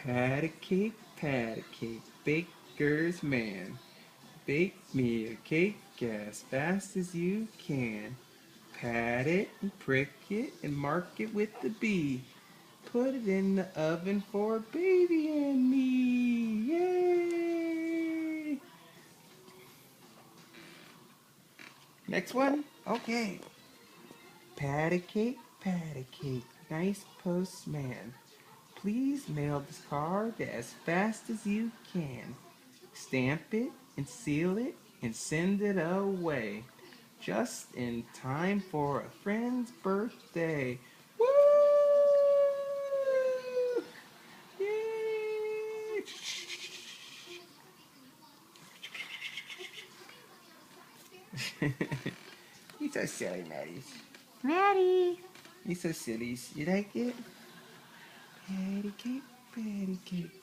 Patty cake, baker's man. Bake me a cake as fast as you can. Pat it and prick it and mark it with the B. Put it in the oven for baby and me. Yay! Next one? Okay. Patty cake, nice postman. Please mail this card as fast as you can. Stamp it and seal it and send it away. Just in time for a friend's birthday. Woo! Yay! You're so silly, Maddie. Maddie. You're so silly. You like it? Patty cake,